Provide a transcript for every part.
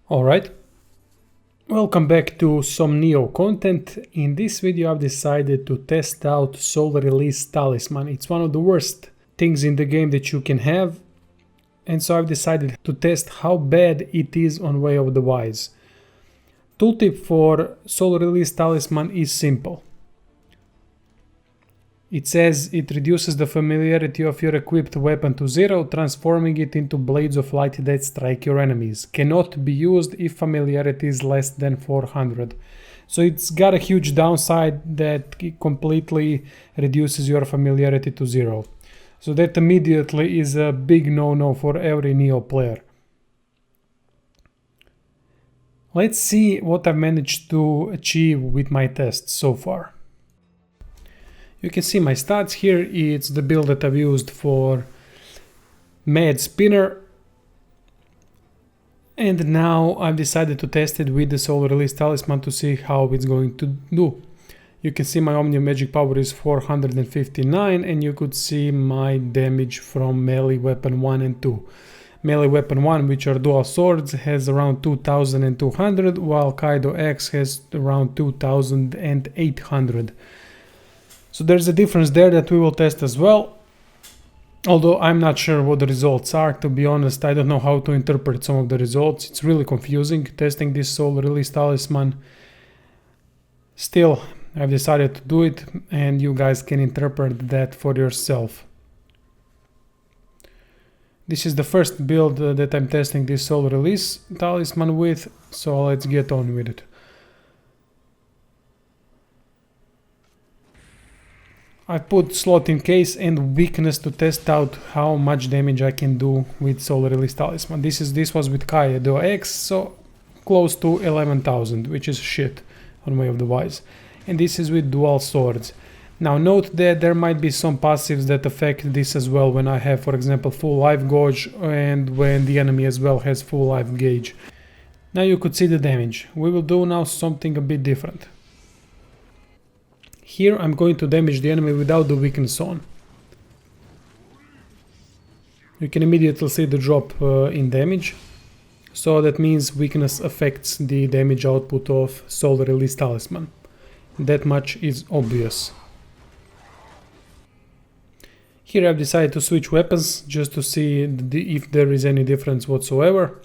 Alright, welcome back to some Nioh content. In this video I've decided to test out solo release Talisman. It's one of the worst things in the game that you can have, and so I've decided to test how bad it is on Way of the Wise. Tooltip for solo release Talisman is simple. It says it reduces the familiarity of your equipped weapon to 0, transforming it into blades of light that strike your enemies. Cannot be used if familiarity is less than 400. So it's got a huge downside that it completely reduces your familiarity to 0. So that immediately is a big no-no for every Nioh player. Let's see what I've managed to achieve with my tests so far. You can see my stats here. It's the build that I've used for Mad Spinner. And now I've decided to test it with the solo release Talisman to see how it's going to do. You can see my Omnium magic power is 459, and you could see my damage from melee weapon 1 and 2. Melee weapon 1, which are dual swords, has around 2200, while Kaido X has around 2800. So there's a difference there that we will test as well. Although I'm not sure what the results are, to be honest. I don't know how to interpret some of the results. It's really confusing testing this solo release Talisman. Still, I've decided to do it, and you guys can interpret that for yourself. This is the first build that I'm testing this solo release Talisman with, so let's get on with it. I put slot in case and weakness to test out how much damage I can do with solo release Talisman. This was with Kaido X, so close to 11,000, which is shit on Way of the Wise. And this is with dual swords. Now note that there might be some passives that affect this as well when I have, for example, full life gauge and when the enemy as well has full life gauge. Now you could see the damage. We will do now something a bit different. Here I'm going to damage the enemy without the weakness on. You can immediately see the drop in damage. So that means weakness affects the damage output of solo release Talisman. That much is obvious. Here I've decided to switch weapons just to see if there is any difference whatsoever.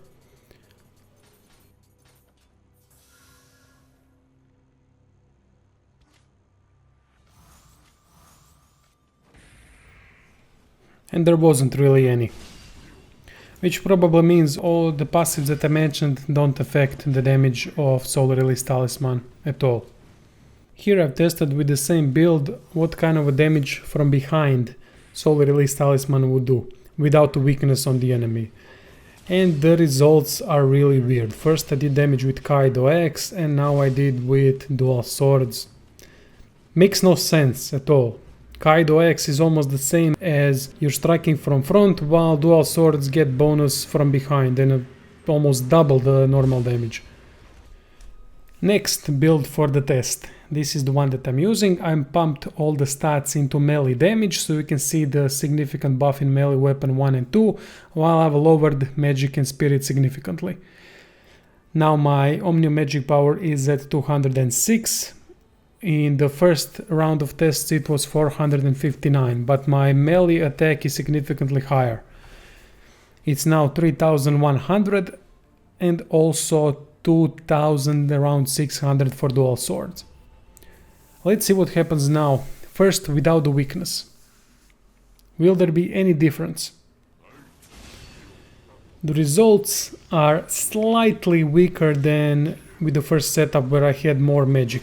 And there wasn't really any. Which probably means all the passives that I mentioned don't affect the damage of solo release Talisman at all. Here I've tested with the same build what kind of a damage from behind solo release Talisman would do without the weakness on the enemy. And the results are really weird. First I did damage with Kaido X, and now I did with dual swords. Makes no sense at all. Kaido X is almost the same as you're striking from front, while dual swords get bonus from behind and almost double the normal damage. Next build for the test. This is the one that I'm using. I'm pumped all the stats into melee damage, so you can see the significant buff in melee weapon 1 and 2, while I've lowered magic and spirit significantly. Now my Omnium magic power is at 206. In the first round of tests it was 459, but my melee attack is significantly higher. It's now 3100 and also 2000, around 600 for dual swords. Let's see what happens now, first without the weakness. Will there be any difference? The results are slightly weaker than with the first setup where I had more magic.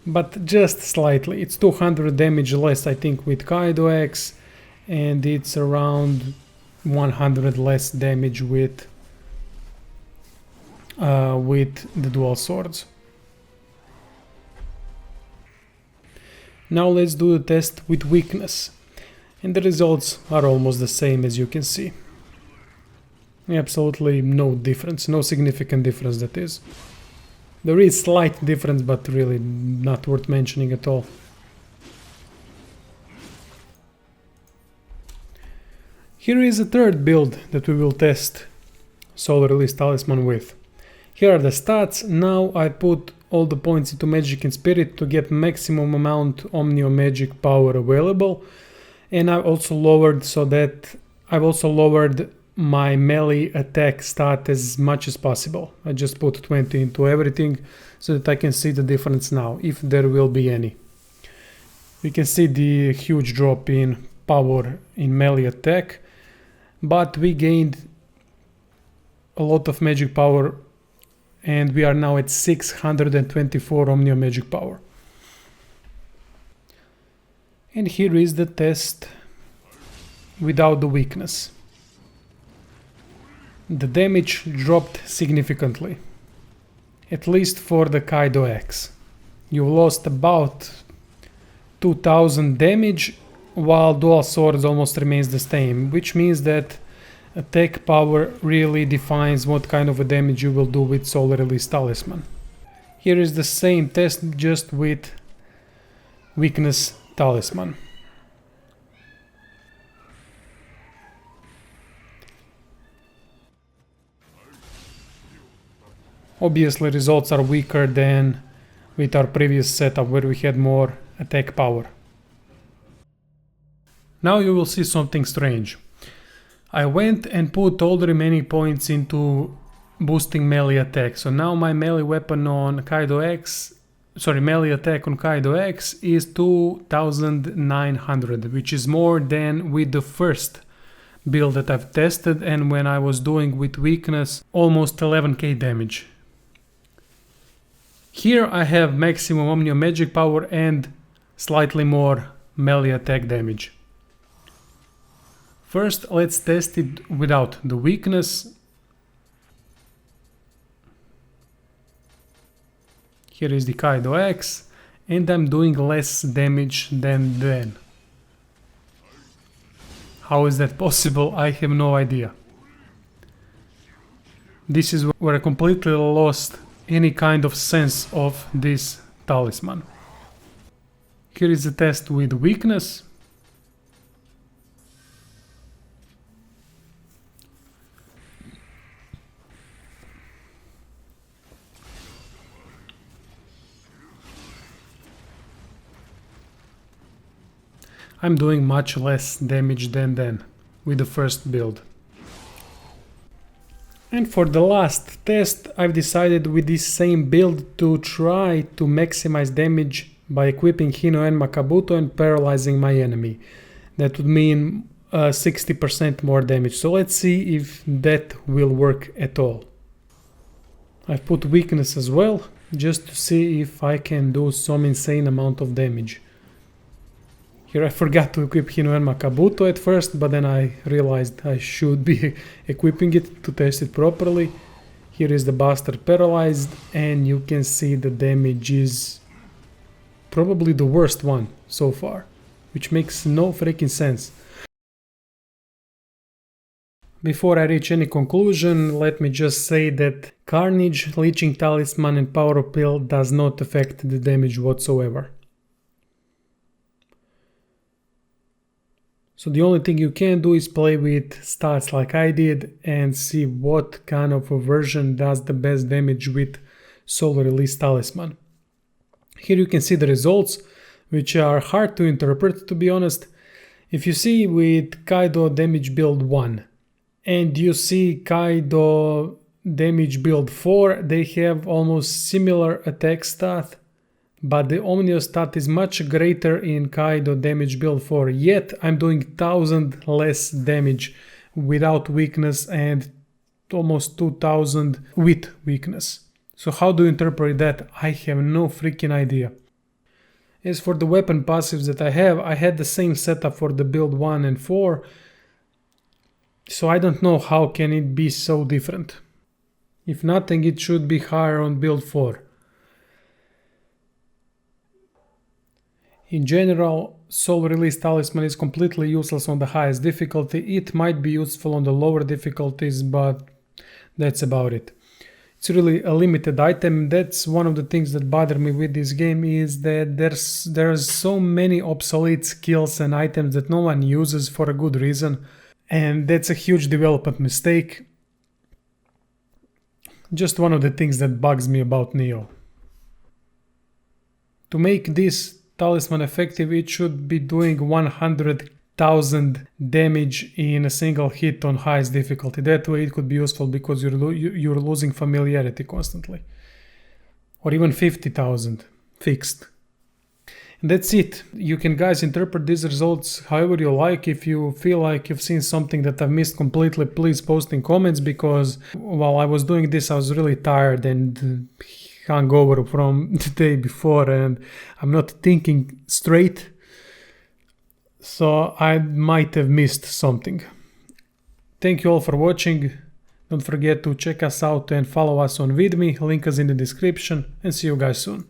But just slightly. It's 200 damage less, I think, with Kaido X, and it's around 100 less damage with the dual swords. Now let's do the test with weakness, and the results are almost the same, as you can see. Absolutely no difference, no significant difference, that is. There is slight difference, but really not worth mentioning at all. Here is a third build that we will test. Soul Release Talisman with. Here are the stats. Now I put all the points into Magic and Spirit to get maximum amount Nioh magic power available, and I've also lowered my melee attack stat as much as possible. I just put 20 into everything so that I can see the difference now, if there will be any. We can see the huge drop in power in melee attack, but we gained a lot of magic power and we are now at 624 Nioh magic power. And here is the test without the weakness. The damage dropped significantly, at least for the Kaido X. You lost about 2000 damage, while Dual Swords almost remains the same, which means that attack power really defines what kind of a damage you will do with Soul Release Talisman. Here is the same test, just with Weakness Talisman. Obviously results are weaker than with our previous setup where we had more attack power. Now you will see something strange. I went and put all the remaining points into boosting melee attack. So now my melee weapon on Kaido X, melee attack on Kaido X is 2900, which is more than with the first build that I've tested, and when I was doing with weakness almost 11k damage. Here I have maximum Nioh magic power and slightly more melee attack damage. First, let's test it without the weakness. Here is the Kaido X, and I'm doing less damage than then. How is that possible? I have no idea. This is where I completely lost any kind of sense of this talisman. Here is the test with weakness. I'm doing much less damage than then with the first build. And for the last test, I've decided with this same build to try to maximize damage by equipping Hino and Makabuto and paralyzing my enemy. That would mean 60% more damage. So let's see if that will work at all. I've put weakness as well, just to see if I can do some insane amount of damage. Here I forgot to equip Hino and Makabuto at first, but then I realized I should be equipping it to test it properly. Here is the bastard paralyzed, and you can see the damage is probably the worst one so far, which makes no freaking sense. Before I reach any conclusion, let me just say that Carnage, Leeching Talisman and Power of Pill does not affect the damage whatsoever. So the only thing you can do is play with stats like I did and see what kind of a version does the best damage with Soul Release Talisman. Here you can see the results, which are hard to interpret, to be honest. If you see with Kaido damage build 1 and you see Kaido damage build 4, they have almost similar attack stat, but the Omnio stat is much greater in Kaido damage build 4, yet I'm doing 1000 less damage without weakness and almost 2000 with weakness. So how do you interpret that? I have no freaking idea. As for the weapon passives that I have, I had the same setup for the build 1 and 4, so I don't know how can it be so different. If nothing, it should be higher on build 4. In general, Soul Release Talisman is completely useless on the highest difficulty. It might be useful on the lower difficulties, but that's about it. It's really a limited item. That's one of the things that bother me with this game, is that there's so many obsolete skills and items that no one uses for a good reason, and that's a huge development mistake. Just one of the things that bugs me about Nioh. To make this talisman effective, it should be doing 100,000 damage in a single hit on highest difficulty. That way it could be useful because you're losing familiarity constantly. Or even 50,000 fixed. And that's it. You can, guys, interpret these results however you like. If you feel like you've seen something that I've missed completely, please post in comments, because while I was doing this I was really tired and hungover from the day before and I'm not thinking straight, so I might have missed something. Thank you all for watching. Don't forget to check us out and follow us on WotW. Link is in the description, and see you guys soon.